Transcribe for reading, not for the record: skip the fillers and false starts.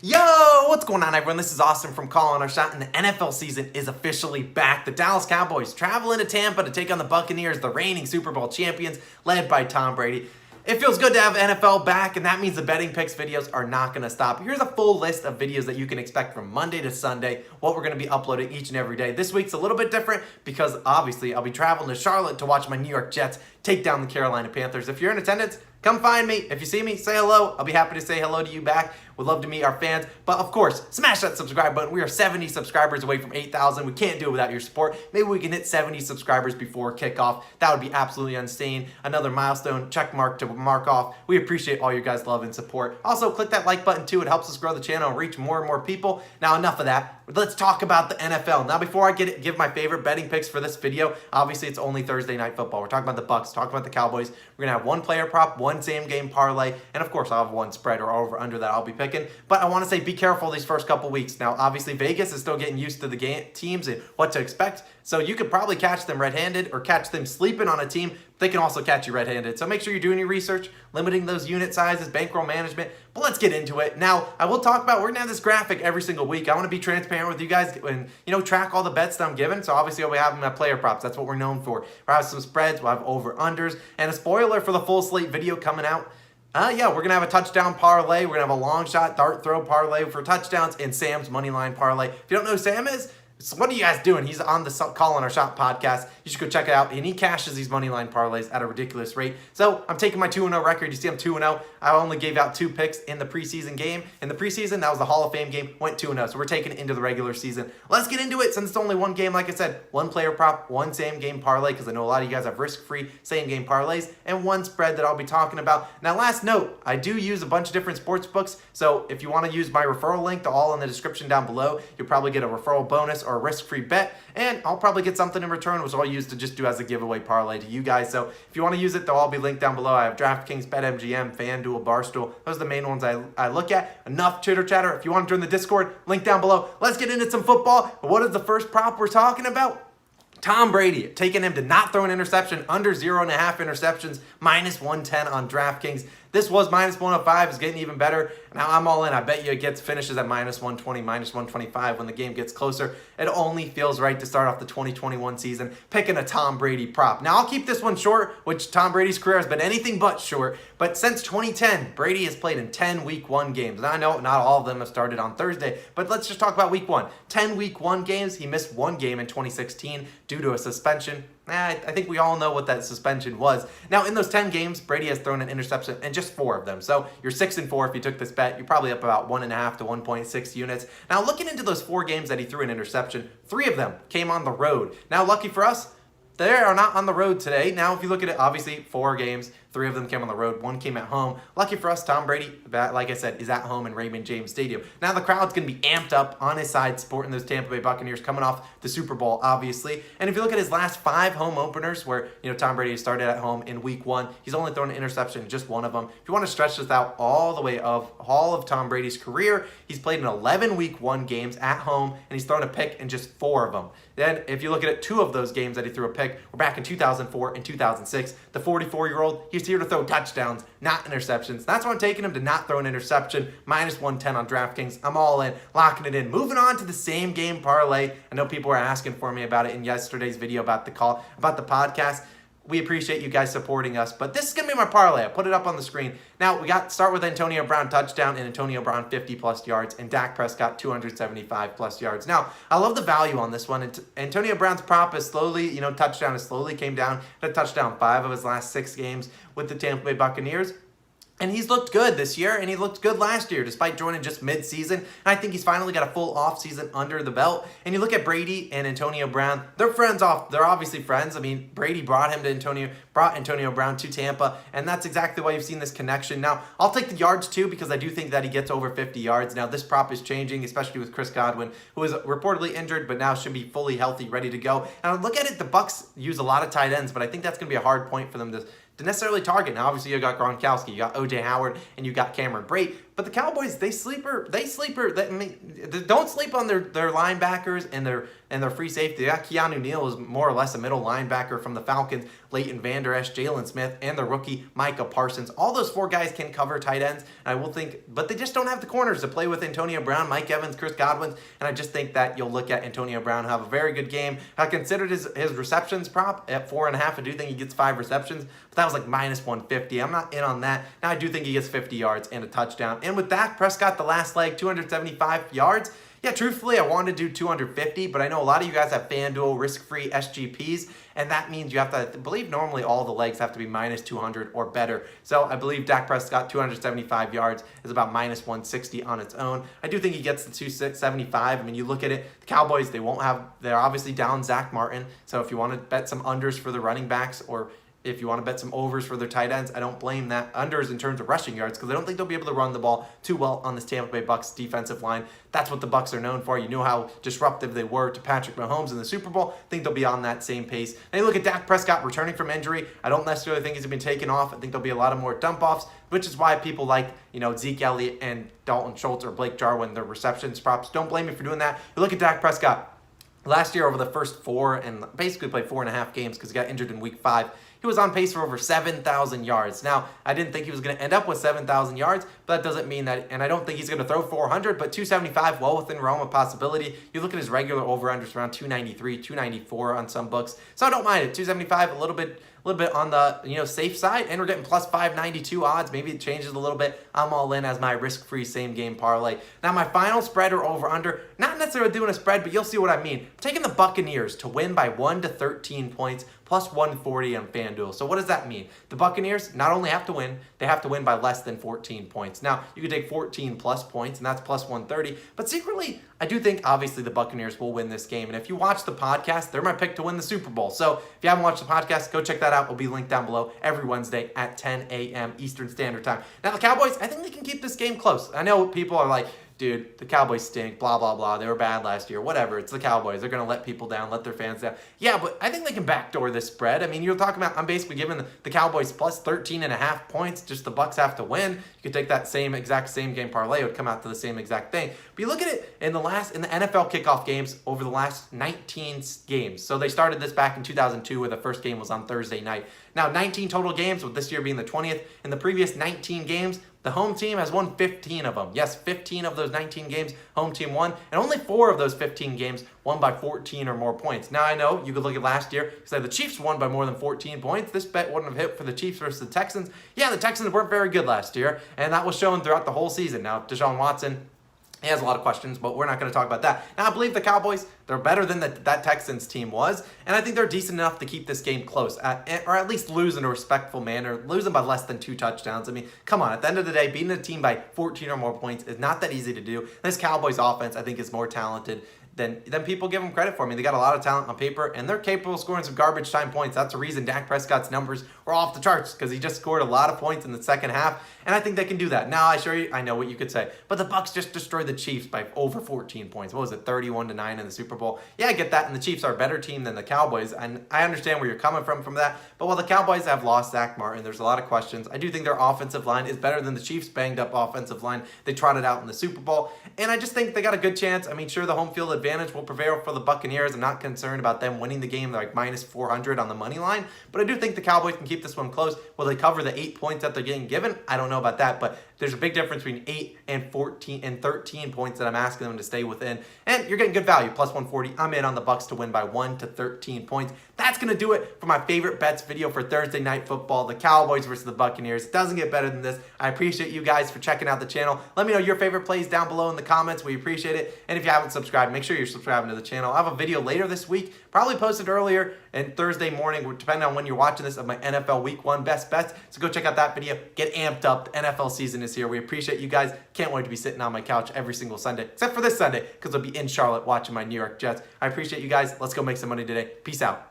Yo, what's going on, everyone? This is Austin from Calling Our Shot, and the NFL season is officially back. The Dallas Cowboys traveling to Tampa to take on the Buccaneers, the reigning Super Bowl champions, led by Tom Brady. It feels good to have NFL back, and that means the betting picks videos are not going to stop. Here's a full list of videos that you can expect from Monday to Sunday, what we're going to be uploading each and every day. This week's a little bit different because, obviously, I'll be traveling to Charlotte to watch my New York Jets take down the Carolina Panthers. If you're in attendance, come find me. If you see me, say hello. I'll be happy to say hello to you back. Would love to meet our fans. But of course, smash that subscribe button. We are 70 subscribers away from 8,000. We can't do it without your support. Maybe we can hit 70 subscribers before kickoff. That would be absolutely insane. Another milestone check mark to mark off. We appreciate all your guys' love and support. Also, click that like button too. It helps us grow the channel and reach more and more people. Now, enough of that. Let's talk about the NFL. Now, before I give my favorite betting picks for this video, obviously it's only Thursday Night Football. We're talking about the Bucs, talking about the Cowboys. We're going to have one player prop, one same game parlay, and of course I'll have one spread or over under that I'll be picking. But I want to say be careful these first couple weeks. Now, obviously Vegas is still getting used to the teams and what to expect. So you could probably catch them red-handed or catch them sleeping on a team. They can also catch you red-handed. So make sure you're doing your research, limiting those unit sizes, bankroll management. But let's get into it. Now, I will talk about, we're going to have this graphic every single week. I want to be transparent with you guys and, track all the bets that I'm giving. So obviously I'll be having my player props. That's what we're known for. We'll have some spreads. We'll have over-unders. And a spoiler for the full slate video coming out. We're going to have a touchdown parlay. We're going to have a long shot dart throw parlay for touchdowns and Sam's money line parlay. If you don't know who Sam is, so what are you guys doing? He's on the Calling Our Shot podcast. You should go check it out. And he cashes these money line parlays at a ridiculous rate. So I'm taking my 2-0 record. You see I'm 2-0. I only gave out 2 picks in the preseason game. In the preseason, that was the Hall of Fame game. Went 2-0. So we're taking it into the regular season. Let's get into it. Since it's only one game, like I said, one player prop, one same game parlay, because I know a lot of you guys have risk-free same game parlays, and one spread that I'll be talking about. Now, last note, I do use a bunch of different sports books. So if you want to use my referral link, they're all in the description down below. You'll probably get a referral bonus or a risk-free bet, and I'll probably get something in return, which I'll use to just do as a giveaway parlay to you guys. So if you want to use it, they'll all be linked down below. I have DraftKings, BetMGM, FanDuel, Barstool. Those are the main ones I look at. Enough chitter chatter. If you want to join the Discord, link down below. Let's get into some football. What is the first prop we're talking about? Tom Brady, taking him to not throw an interception, under 0.5 interceptions, -110 on DraftKings. This was -105, it's getting even better. Now I'm all in. I bet you it finishes at -120, -125 when the game gets closer. It only feels right to start off the 2021 season picking a Tom Brady prop. Now I'll keep this one short, which Tom Brady's career has been anything but short. But since 2010, Brady has played in 10 Week 1 games. Now I know not all of them have started on Thursday, but let's just talk about Week 1. 10 Week 1 games. He missed one game in 2016 due to a suspension. I think we all know what that suspension was. Now, in those 10 games, Brady has thrown an interception in just 4 of them. So you're 6-4 if you took this bet. You're probably up about 1.5 to 1.6 units. Now, looking into those 4 games that he threw an interception, 3 of them came on the road. Now, lucky for us, they are not on the road today. Now, if you look at it, obviously 4 games, 3 of them came on the road, 1 came at home. Lucky for us, Tom Brady, like I said, is at home in Raymond James Stadium. Now the crowd's going to be amped up on his side, supporting those Tampa Bay Buccaneers coming off the Super Bowl, obviously. And if you look at his last 5 home openers where, Tom Brady started at home in Week 1, he's only thrown an interception in just 1 of them. If you want to stretch this out all the way of all of Tom Brady's career, he's played in 11 Week 1 games at home, and he's thrown a pick in just 4 of them. Then if you look at it, 2 of those games that he threw a pick were back in 2004 and 2006. The 44-year-old, he's here to throw touchdowns, not interceptions. That's why I'm taking him to not throw an interception, -110 on DraftKings. I'm all in, locking it in. Moving on to the same game parlay. I know people were asking for me about it in yesterday's video about the podcast. We appreciate you guys supporting us, but this is going to be my parlay. I put it up on the screen. Now, we start with Antonio Brown touchdown and Antonio Brown 50-plus yards and Dak Prescott 275-plus yards. Now, I love the value on this one. Antonio Brown's prop is slowly, touchdown has slowly came down. Had a touchdown 5 of his last 6 games with the Tampa Bay Buccaneers. And he's looked good this year, and he looked good last year, despite joining just mid-season. And I think he's finally got a full offseason under the belt. And you look at Brady and Antonio Brown, they're obviously friends. I mean, Brady brought Antonio Brown to Tampa, and that's exactly why you've seen this connection. Now, I'll take the yards too, because I do think that he gets over 50 yards. Now, this prop is changing, especially with Chris Godwin, who is reportedly injured, but now should be fully healthy, ready to go. And I look at it, the Bucs use a lot of tight ends, but I think that's going to be a hard point for them to necessarily target. Now, obviously, you got Gronkowski, you got O.J. Howard, and you got Cameron Brate. But the Cowboys, they sleeper. Don't sleep on their linebackers and their free safety. They got Keanu Neal is more or less a middle linebacker from the Falcons, Leighton Vander Esch, Jalen Smith, and the rookie Micah Parsons. All those 4 guys can cover tight ends, and I will think, but they just don't have the corners to play with Antonio Brown, Mike Evans, Chris Godwin, and I just think that you'll look at Antonio Brown have a very good game. I considered his receptions prop at 4.5. I do think he gets 5 receptions, but that was like minus 150. I'm not in on that. Now I do think he gets 50 yards and a touchdown. And with Dak Prescott, the last leg, 275 yards. Yeah, truthfully, I wanted to do 250, but I know a lot of you guys have FanDuel risk-free SGPs, and that means you have to, I believe normally all the legs have to be minus 200 or better. So I believe Dak Prescott, 275 yards, is about minus 160 on its own. I do think he gets the 275. I mean, you look at it, the Cowboys, they're obviously down Zach Martin, so if you want to bet some unders for the running backs, or if you want to bet some overs for their tight ends, I don't blame that. Unders in terms of rushing yards, because I don't think they'll be able to run the ball too well on this Tampa Bay Bucs defensive line. That's what the Bucs are known for. You know how disruptive they were to Patrick Mahomes in the Super Bowl. I think they'll be on that same pace. And you look at Dak Prescott returning from injury. I don't necessarily think he's been taken off. I think there'll be a lot of more dump-offs, which is why people like, Zeke Elliott and Dalton Schultz or Blake Jarwin, their receptions props. Don't blame me for doing that. You look at Dak Prescott. Last year, over the first 4 and basically played 4.5 games because he got injured in week 5. He was on pace for over 7,000 yards. Now, I didn't think he was going to end up with 7,000 yards, but that doesn't mean that, and I don't think he's going to throw 400, but 275, well within realm of possibility. You look at his regular over-unders around 293, 294 on some books, so I don't mind it. 275, a little bit on the safe side, and we're getting plus 592 odds. Maybe it changes a little bit. I'm all in as my risk-free same game parlay. Now my final spread or over/under, not necessarily doing a spread, but you'll see what I mean. I'm taking the Buccaneers to win by 1 to 13 points, plus 140 on FanDuel. So what does that mean? The Buccaneers not only have to win, they have to win by less than 14 points. Now you can take 14 plus points, and that's plus 130. But secretly, I do think obviously the Buccaneers will win this game. And if you watch the podcast, they're my pick to win the Super Bowl. So if you haven't watched the podcast, go check that out. It'll be linked down below every Wednesday at 10 a.m. Eastern Standard Time. Now the Cowboys, I think they can keep this game close. I know people are like, dude, the Cowboys stink, blah, blah, blah. They were bad last year. Whatever. It's the Cowboys. They're going to let people down, let their fans down. Yeah, but I think they can backdoor this spread. I mean, you're talking about, I'm basically giving the Cowboys plus 13.5 points. Just the Bucs have to win. You could take that same game parlay. It would come out to the same exact thing. But you look at it in the NFL kickoff games over the last 19 games. So they started this back in 2002 where the first game was on Thursday night. Now, 19 total games, with this year being the 20th. In the previous 19 games, the home team has won 15 of them. Yes, 15 of those 19 games, home team won. And only 4 of those 15 games won by 14 or more points. Now, I know you could look at last year, say the Chiefs won by more than 14 points. This bet wouldn't have hit for the Chiefs versus the Texans. Yeah, the Texans weren't very good last year, and that was shown throughout the whole season. Now, Deshaun Watson, he has a lot of questions, but we're not going to talk about that. Now, I believe the Cowboys, they're better than that Texans team was, and I think they're decent enough to keep this game close, or at least lose in a respectful manner, losing by less than 2 touchdowns. I mean, come on, at the end of the day, beating a team by 14 or more points is not that easy to do. This Cowboys offense, I think, is more talented than people give them credit for. I mean, they got a lot of talent on paper, and they're capable of scoring some garbage time points. That's the reason Dak Prescott's numbers were off the charts, because he just scored a lot of points in the second half, and I think they can do that. Now, I know what you could say, but the Bucs just destroyed the Chiefs by over 14 points. What was it, 31-9 in the Super Bowl? Yeah, I get that, and the Chiefs are a better team than the Cowboys, and I understand where you're coming from that, but while the Cowboys have lost Zach Martin, there's a lot of questions. I do think their offensive line is better than the Chiefs' banged-up offensive line they trotted out in the Super Bowl, and I just think they got a good chance. I mean, sure, the home field advantage will prevail for the Buccaneers. I'm not concerned about them winning the game. They're like minus 400 on the money line, but I do think the Cowboys can keep this one close. Will they cover the 8 points that they're getting given? I don't know about that, but there's a big difference between 8 and 14 and 13 points that I'm asking them to stay within, and you're getting good value, plus 140. I'm in on the Bucs to win by 1 to 13 points. That's going to do it for my favorite bets video for Thursday Night Football, the Cowboys versus the Buccaneers. It doesn't get better than this. I appreciate you guys for checking out the channel. Let me know your favorite plays down below in the comments. We appreciate it. And if you haven't subscribed, make sure you're subscribing to the channel. I'll have a video later this week, probably posted earlier and Thursday morning, depending on when you're watching this, of my NFL Week 1 best bets. So go check out that video. Get amped up. The NFL season is here. We appreciate you guys. Can't wait to be sitting on my couch every single Sunday, except for this Sunday, because I'll be in Charlotte watching my New York Jets. I appreciate you guys. Let's go make some money today. Peace out.